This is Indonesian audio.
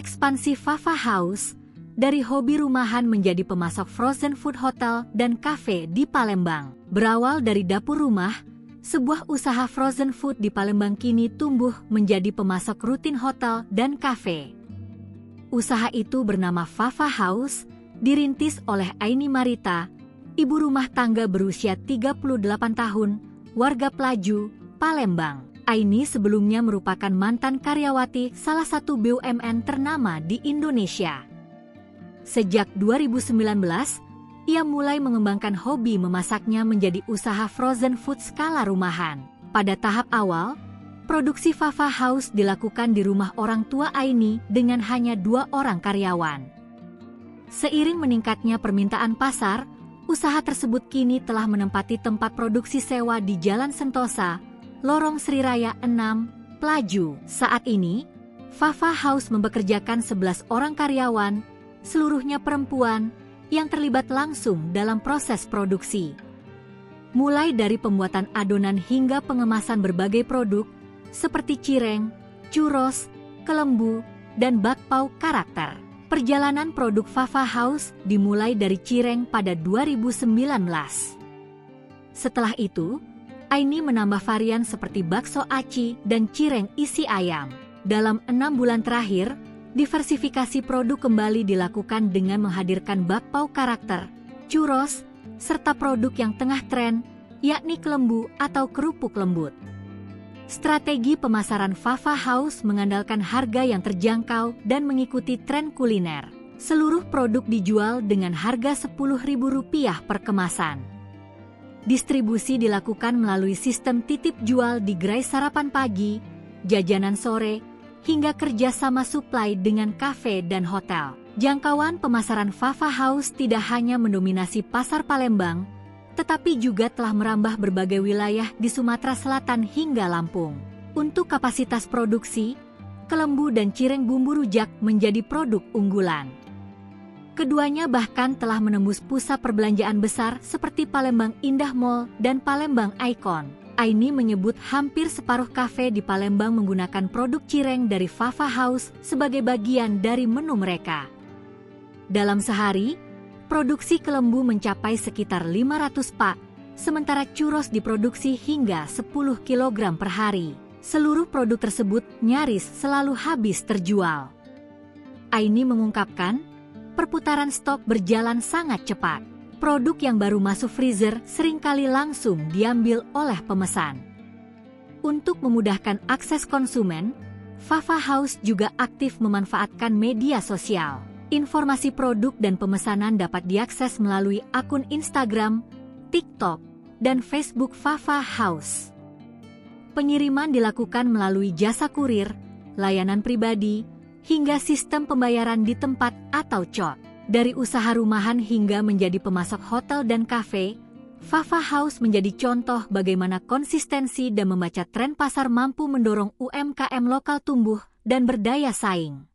Ekspansi Fafa House, dari hobi rumahan menjadi pemasok frozen food hotel dan kafe di Palembang. Berawal dari dapur rumah, sebuah usaha frozen food di Palembang kini tumbuh menjadi pemasok rutin hotel dan kafe. Usaha itu bernama Fafa House, dirintis oleh Aini Marita, ibu rumah tangga berusia 38 tahun, warga Pelaju, Palembang. Aini sebelumnya merupakan mantan karyawati salah satu BUMN ternama di Indonesia. Sejak 2019, ia mulai mengembangkan hobi memasaknya menjadi usaha frozen food skala rumahan. Pada tahap awal, produksi Fafa House dilakukan di rumah orang tua Aini dengan hanya 2 orang karyawan. Seiring meningkatnya permintaan pasar, usaha tersebut kini telah menempati tempat produksi sewa di Jalan Sentosa, Lorong Sri Raya 6, Pelaju. Saat ini, Fafa House mempekerjakan 11 orang karyawan, seluruhnya perempuan, yang terlibat langsung dalam proses produksi. Mulai dari pembuatan adonan hingga pengemasan berbagai produk, seperti cireng, churros, kelembu, dan bakpao karakter. Perjalanan produk Fafa House dimulai dari cireng pada 2019. Setelah itu, Aini menambah varian seperti bakso aci dan cireng isi ayam. Dalam 6 bulan terakhir, diversifikasi produk kembali dilakukan dengan menghadirkan bakpao karakter, churros, serta produk yang tengah tren, yakni kelembu atau kerupuk lembut. Strategi pemasaran Fafa House mengandalkan harga yang terjangkau dan mengikuti tren kuliner. Seluruh produk dijual dengan harga Rp10.000 per kemasan. Distribusi dilakukan melalui sistem titip jual di gerai sarapan pagi, jajanan sore, hingga kerjasama suplai dengan kafe dan hotel. Jangkauan pemasaran Fafa House tidak hanya mendominasi pasar Palembang, tetapi juga telah merambah berbagai wilayah di Sumatera Selatan hingga Lampung. Untuk kapasitas produksi, kelembu dan cireng bumbu rujak menjadi produk unggulan. Keduanya bahkan telah menembus pusat perbelanjaan besar seperti Palembang Indah Mall dan Palembang Icon. Aini menyebut hampir separuh kafe di Palembang menggunakan produk cireng dari Fafa House sebagai bagian dari menu mereka. Dalam sehari, produksi kelembu mencapai sekitar 500 pak, sementara churros diproduksi hingga 10 kg per hari. Seluruh produk tersebut nyaris selalu habis terjual. Aini mengungkapkan, perputaran stok berjalan sangat cepat. Produk yang baru masuk freezer seringkali langsung diambil oleh pemesan. Untuk memudahkan akses konsumen, Fafa House juga aktif memanfaatkan media sosial. Informasi produk dan pemesanan dapat diakses melalui akun Instagram, TikTok, dan Facebook Fafa House. Pengiriman dilakukan melalui jasa kurir, layanan pribadi, hingga sistem pembayaran di tempat atau COT. Dari usaha rumahan hingga menjadi pemasok hotel dan kafe, Fafa House menjadi contoh bagaimana konsistensi dan membaca tren pasar mampu mendorong UMKM lokal tumbuh dan berdaya saing.